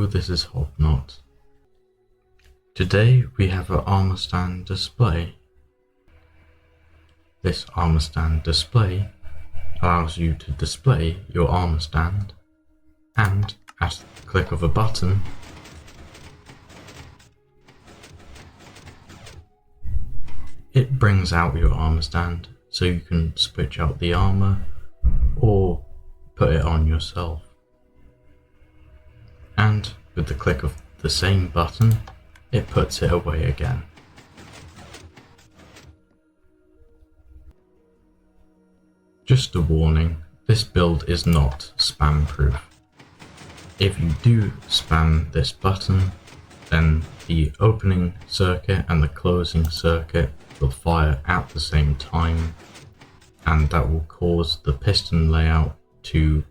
this is Hobnot. Today we have an armor stand display. This armor stand display allows you to display your armor stand, and at the click of a button it brings out your armor stand so you can switch out the armor or put it on yourself. And with the click of the same button, it puts it away again. Just a warning, this build is not spam proof. If you do spam this button, then the opening circuit and the closing circuit will fire at the same time, and that will cause the piston layout to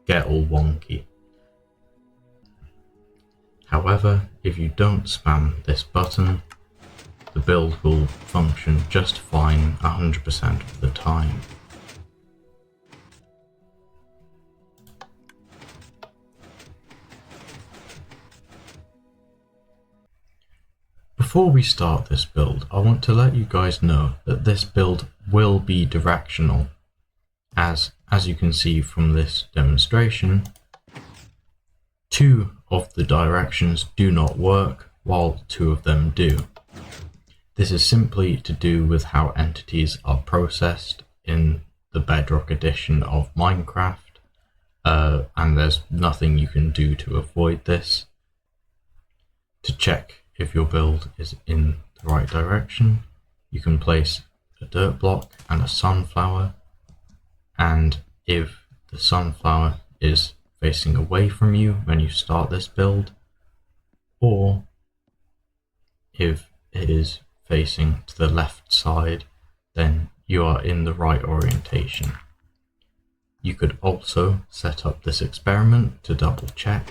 get all wonky. However, if you don't spam this button, the build will function just fine 100% of the time. Before we start this build, I want to let you guys know that this build will be directional, as you can see from this demonstration, 2 of the directions do not work while 2 of them do. This is simply to do with how entities are processed in the Bedrock edition of Minecraft, and there's nothing you can do to avoid this. To check if your build is in the right direction, you can place a dirt block and a sunflower, and if the sunflower is facing away from you when you start this build, or if it is facing to the left side, then you are in the right orientation. You could also set up this experiment to double check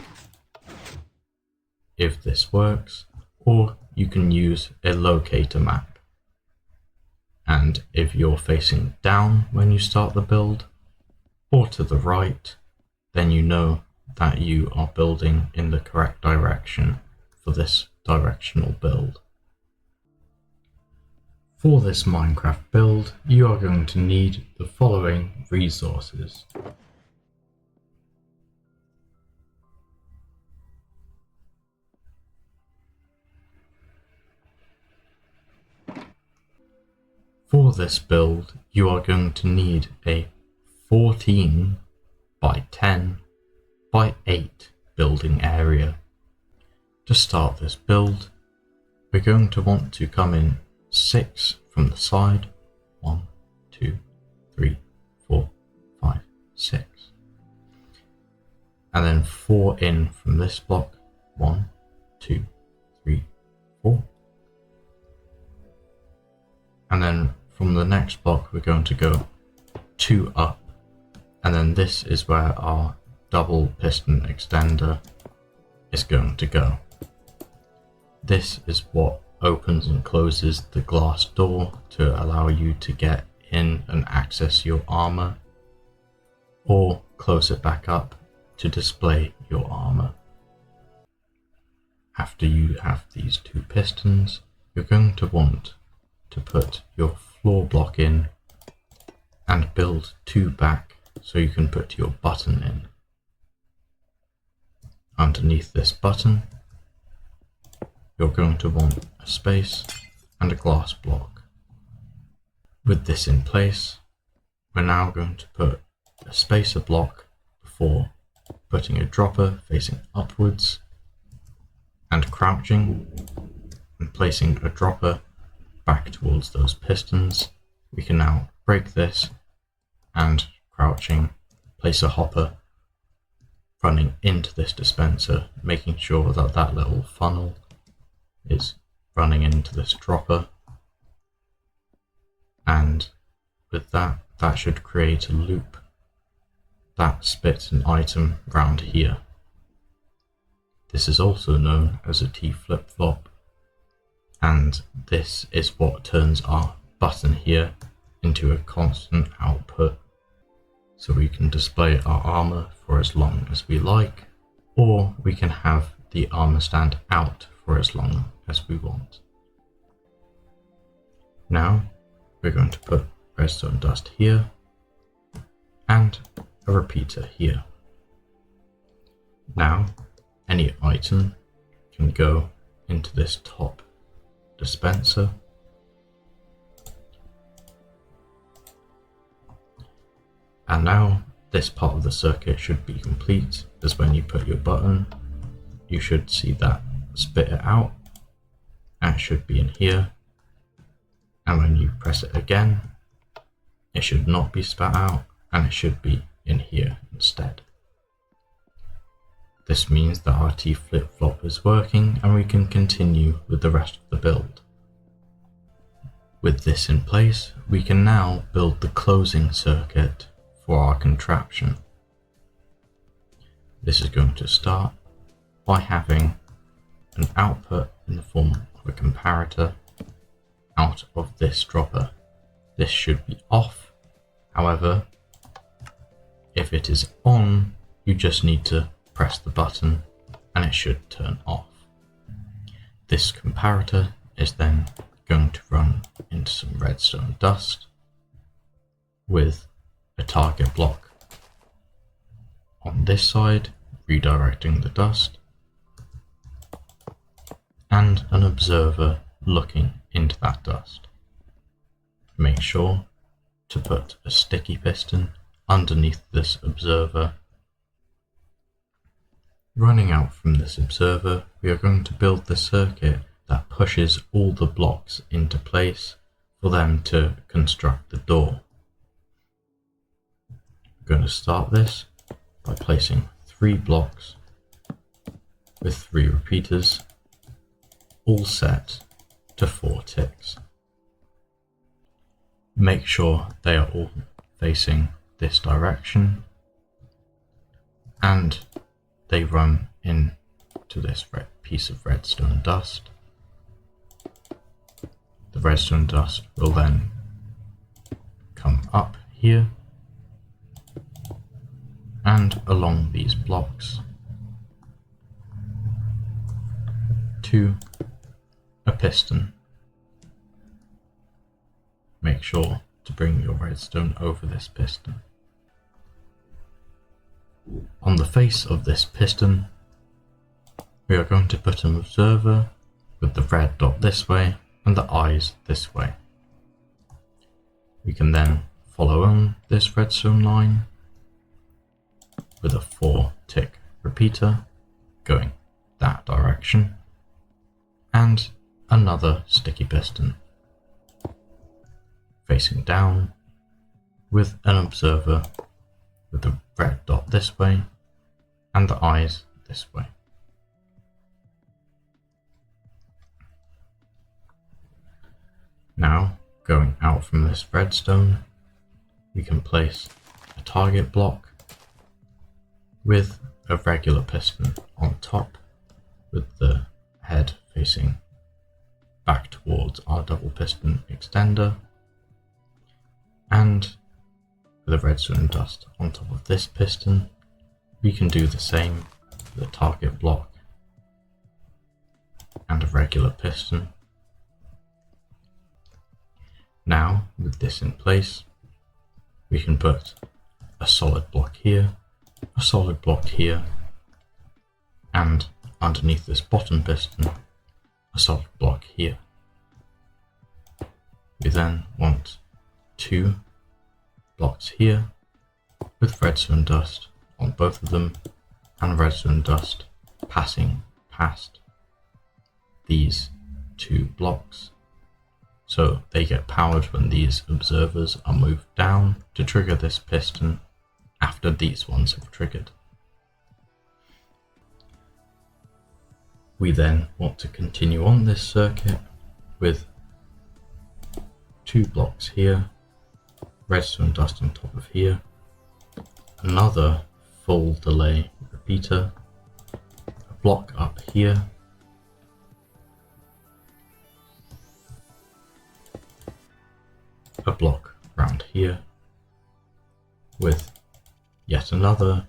if this works, or you can use a locator map. And if you're facing down when you start the build, or to the right, then you know that you are building in the correct direction for this directional build. For this Minecraft build, you are going to need the following resources. For this build, you are going to need a 14 by 10 by 8 building area. To start this build, we're going to want to come in 6 from the side, 1, 2, 3, 4, 5, 6. And then 4 in from this block, 1, 2, 3, 4. And then from the next block we're going to go 2 up, and then this is where our double piston extender is going to go. This is what opens and closes the glass door to allow you to get in and access your armor, or close it back up to display your armor. After you have these 2 pistons, you're going to want to put your floor block in and build 2 back so you can put your button in. Underneath this button, you're going to want a space and a glass block. With this in place, we're now going to put a spacer block before putting a dropper facing upwards and crouching, and placing a dropper back towards those pistons. We can now break this and, crouching, place a hopper running into this dispenser, making sure that that little funnel is running into this dropper, and with that should create a loop that spits an item round here. This is also known as a T flip-flop, and this is what turns our button here into a constant output, so we can display our armor for as long as we like, or we can have the armor stand out for as long as we want. Now we're going to put redstone dust here and a repeater here. Now any item can go into this top dispenser, and now this part of the circuit should be complete, as when you put your button you should see that spit it out, and it should be in here, and when you press it again it should not be spat out and it should be in here instead. This means that our T flip-flop is working and we can continue with the rest of the build. With this in place, we can now build the closing circuit for our contraption. This is going to start by having an output in the form of a comparator out of this dropper. This should be off, however, if it is on, you just need to press the button and it should turn off. This comparator is then going to run into some redstone dust with a target block on this side, redirecting the dust, and an observer looking into that dust. Make sure to put a sticky piston underneath this observer. Running out from this observer, we are going to build the circuit that pushes all the blocks into place for them to construct the door. We're going to start this by placing 3 blocks with 3 repeaters, all set to 4 ticks. Make sure they are all facing this direction and they run into this piece of redstone dust. The redstone dust will then come up here and along these blocks to a piston. Make sure to bring your redstone over this piston. On the face of this piston, we are going to put an observer with the red dot this way and the eyes this way. We can then follow on this redstone line with a 4-tick repeater going that direction and another sticky piston facing down with an observer with the red dot this way and the eyes this way. Now, going out from this redstone, we can place a target block with a regular piston on top, with the head facing back towards our double piston extender, and with the redstone dust on top of this piston. We can do the same with a target block and a regular piston. Now, with this in place, we can put a solid block here, a solid block here, and underneath this bottom piston, a solid block here. We then want 2 blocks here with redstone dust on both of them and redstone dust passing past these 2 blocks, so they get powered when these observers are moved down to trigger this piston after these ones have triggered. We then want to continue on this circuit with 2 blocks here, redstone dust on top of here, another full delay repeater, a block up here, a block round here, with yet another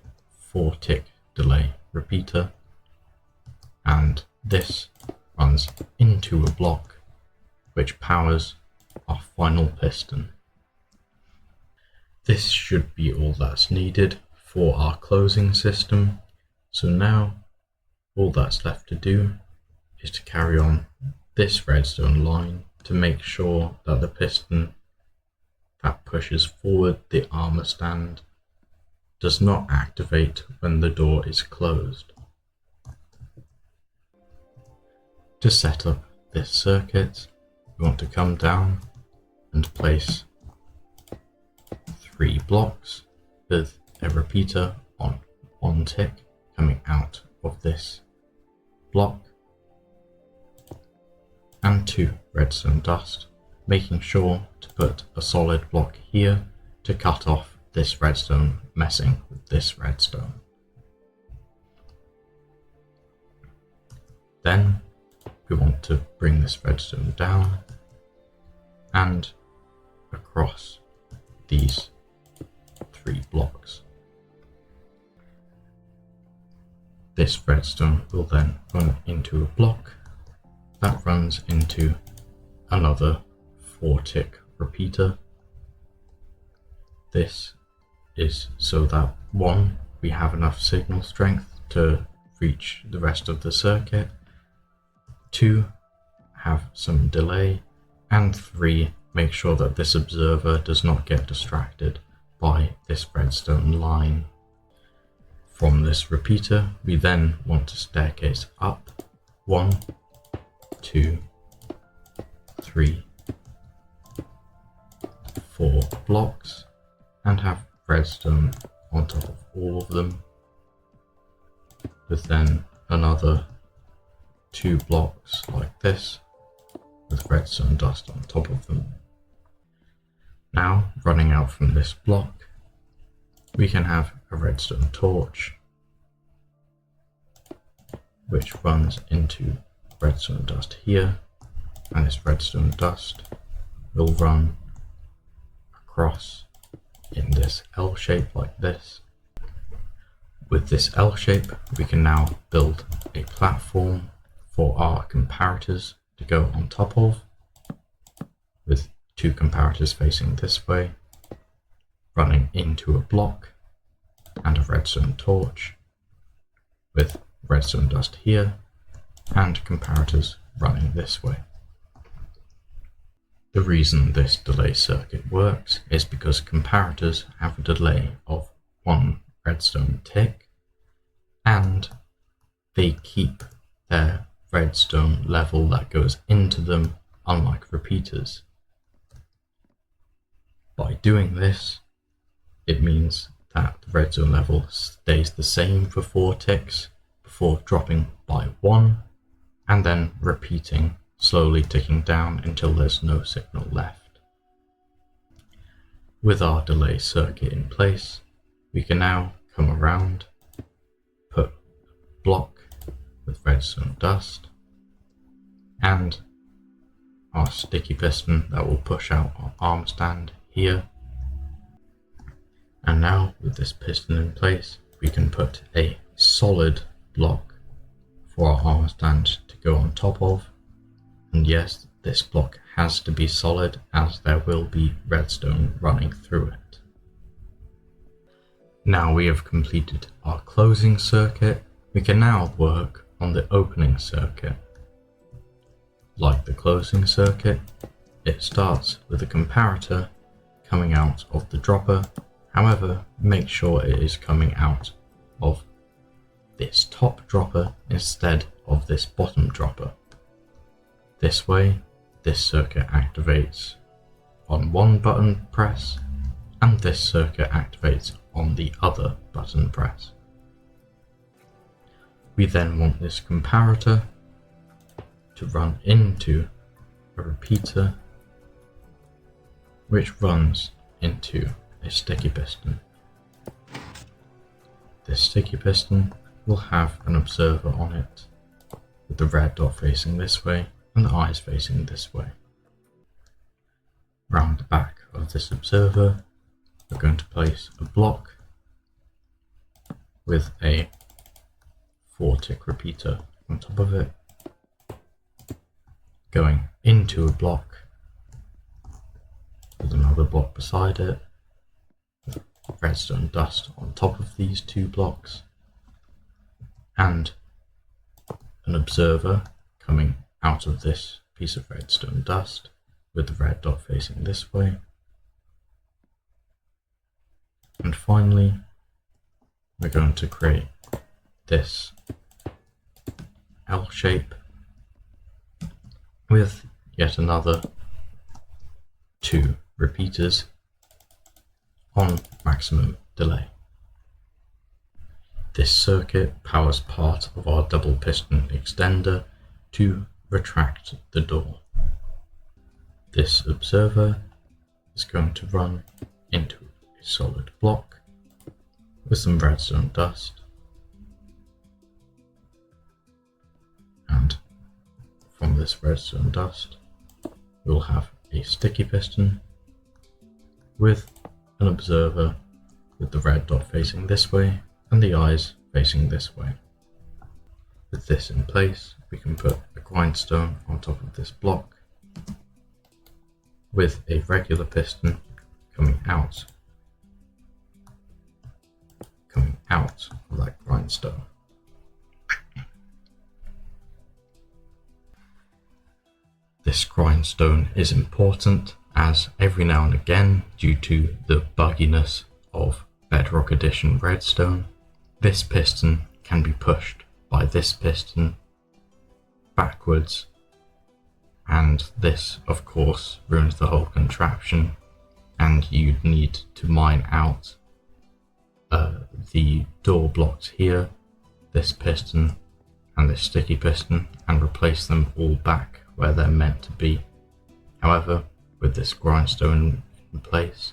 4-tick delay repeater, and this runs into a block which powers our final piston. This should be all that's needed for our closing system, so now all that's left to do is to carry on this redstone line to make sure that the piston that pushes forward the armor stand does not activate when the door is closed. To set up this circuit, we want to come down and place 3 blocks with a repeater on 1 tick coming out of this block, and 2 redstone dust, making sure to put a solid block here to cut off this redstone messing with this redstone. Then we want to bring this redstone down and across these 3 blocks. This redstone will then run into a block that runs into another 4-tick repeater. This is so that 1, we have enough signal strength to reach the rest of the circuit, 2, have some delay, and 3, make sure that this observer does not get distracted by this redstone line. From this repeater, we then want to staircase up 1, 2, 3, 4 blocks and have redstone on top of all of them, with then another 2 blocks like this with redstone dust on top of them. Now, running out from this block, we can have a redstone torch which runs into redstone dust here, and this redstone dust will run across in this L shape like this. With this L shape, we can now build a platform for our comparators to go on top of, with 2 comparators facing this way, running into a block and a redstone torch, with redstone dust here and comparators running this way. The reason this delay circuit works is because comparators have a delay of 1 redstone tick, and they keep their redstone level that goes into them, unlike repeaters. By doing this, it means that the redstone level stays the same for 4 ticks before dropping by 1, and then repeating, slowly ticking down until there's no signal left. With our delay circuit in place, we can now come around, put a block with redstone dust, and our sticky piston that will push out our arm stand here. And now, with this piston in place, we can put a solid block for our arm stand to go on top of. And yes, this block has to be solid, as there will be redstone running through it. Now we have completed our closing circuit, we can now work on the opening circuit. Like the closing circuit, it starts with a comparator coming out of the dropper. However, make sure it is coming out of this top dropper instead of this bottom dropper. This way, this circuit activates on 1 button press, and this circuit activates on the other button press. We then want this comparator to run into a repeater, which runs into a sticky piston. This sticky piston will have an observer on it, with the red dot facing this way and the eyes facing this way. Round the back of this observer, we're going to place a block with a 4-tick repeater on top of it, going into a block with another block beside it, redstone dust on top of these two blocks, and an observer coming out of this piece of redstone dust with the red dot facing this way. And finally, we're going to create this L shape with yet another 2 repeaters on maximum delay. This circuit powers part of our double piston extender to retract the door. This observer is going to run into a solid block with some redstone dust, and from this redstone dust we'll have a sticky piston with an observer with the red dot facing this way and the eyes facing this way. With this in place, we can put a grindstone on top of this block with a regular piston coming out of that grindstone. This grindstone is important as every now and again, due to the bugginess of Bedrock Edition Redstone, this piston can be pushed by this piston backwards, and this of course ruins the whole contraption, and you'd need to mine out the door blocks here, this piston and this sticky piston, and replace them all back where they're meant to be. However, with this grindstone in place,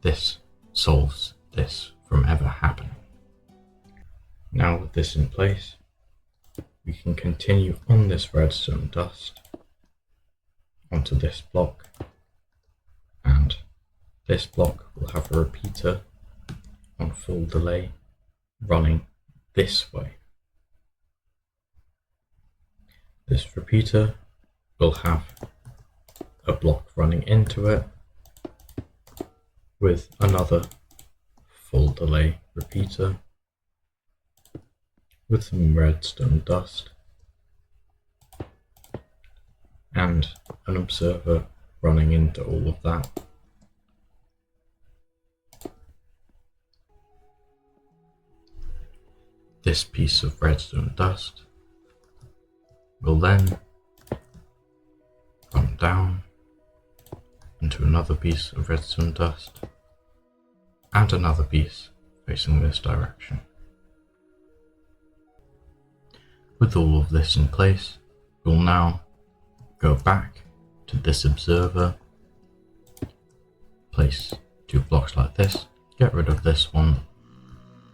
this solves this from ever happening. Now with this in place, we can continue on this redstone dust onto this block, and this block will have a repeater on full delay running this way. This repeater will have a block running into it with another full delay repeater with some redstone dust and an observer running into all of that. This piece of redstone dust will then come down into another piece of redstone dust and another piece facing this direction. With all of this in place, we'll now go back to this observer, place 2 blocks like this, get rid of this one,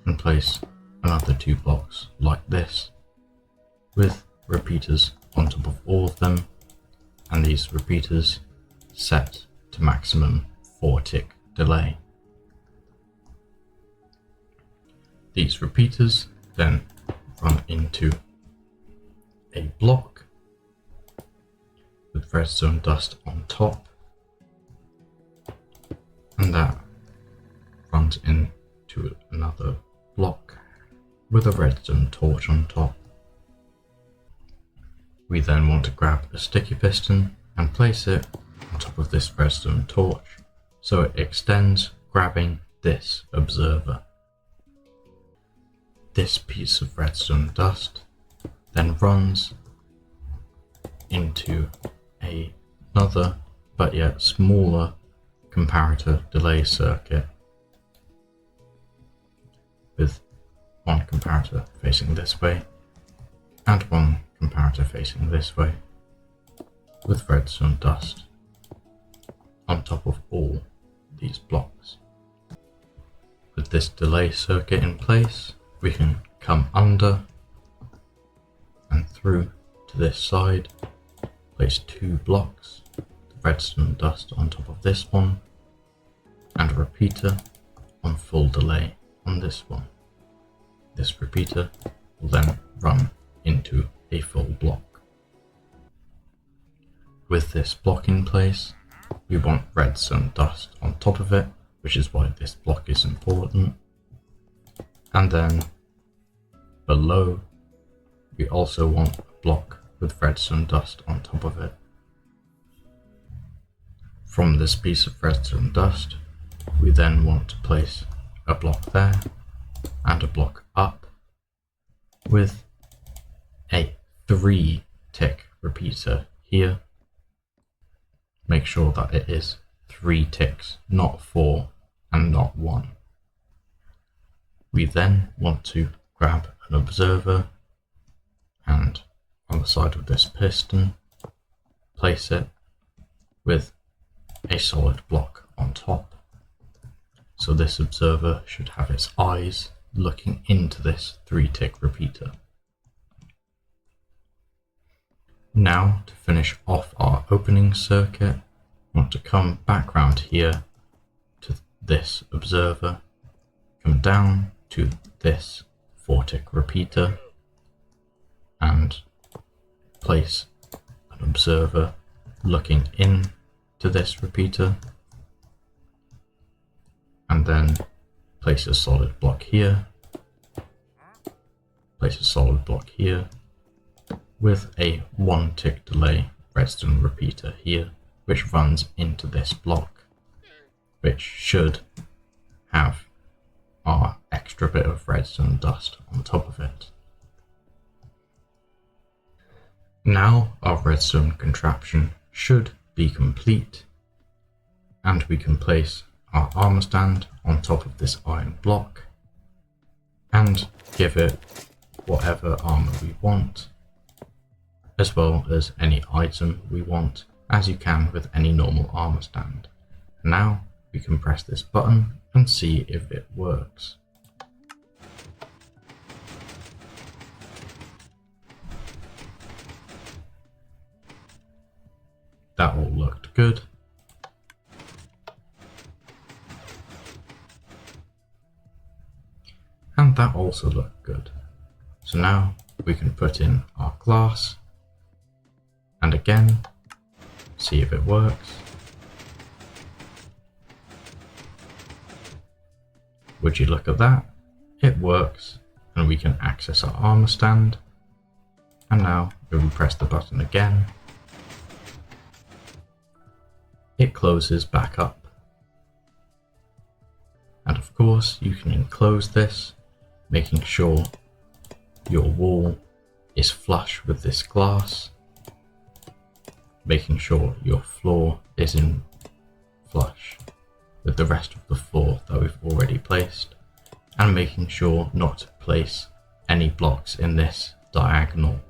and place another 2 blocks like this with repeaters on top of all of them, and these repeaters set to maximum 4-tick delay. These repeaters then run into a block with redstone dust on top, and that runs into another block with a redstone torch on top. We then want to grab a sticky piston and place it on top of this redstone torch so it extends, grabbing this observer. This piece of redstone dust then runs into another but yet smaller comparator delay circuit with one comparator facing this way and one comparator facing this way, with redstone dust on top of all these blocks. With this delay circuit in place, we can come under and through to this side, place 2 blocks, the redstone dust on top of this one, and a repeater on full delay on this one. This repeater will then run into with this block in place, we want redstone dust on top of it, which is why this block is important. And then below, we also want a block with redstone dust on top of it. From this piece of redstone dust, we then want to place a block there and a block up with a 3-tick repeater here. Make sure that it is 3 ticks, not 4 and not 1. We then want to grab an observer and on the side of this piston, place it with a solid block on top. So this observer should have its eyes looking into this 3-tick repeater. Now, to finish off our opening circuit, we want to come back round here to this observer, come down to this 4-tick repeater and place an observer looking in to this repeater, and then place a solid block here, place a solid block here with a 1-tick delay redstone repeater here, which runs into this block, which should have our extra bit of redstone dust on top of it. Now our redstone contraption should be complete, and we can place our armor stand on top of this iron block and give it whatever armor we want, as well as any item we want, as you can with any normal armor stand. Now we can press this button and see if it works. That all looked good. And that also looked good. So now we can put in our glass and again see if it works. Would you look at that? It works, and we can access our armor stand. And now if we press the button again, it closes back up. And of course you can enclose this, making sure your wall is flush with this glass, making sure your floor is in flush with the rest of the floor that we've already placed, and making sure not to place any blocks in this diagonal.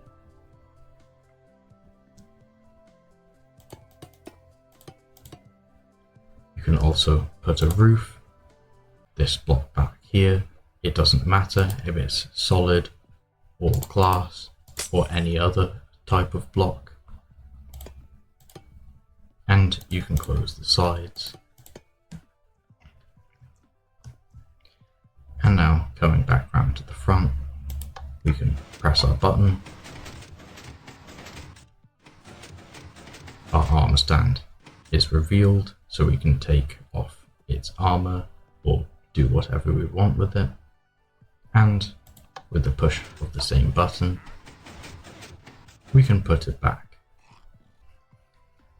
You can also put a roof, this block back here. It doesn't matter if it's solid or glass or any other type of block. And you can close the sides. And now coming back round to the front, we can press our button. Our armor stand is revealed, so we can take off its armor or do whatever we want with it. And with the push of the same button, we can put it back.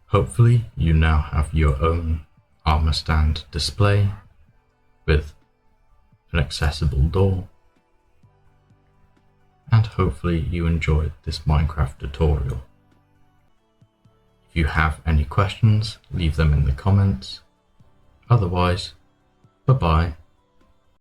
Hopefully you now have your own armor stand display with an accessible door, and hopefully you enjoyed this Minecraft tutorial. If you have any questions, leave them in the comments. Otherwise, bye bye.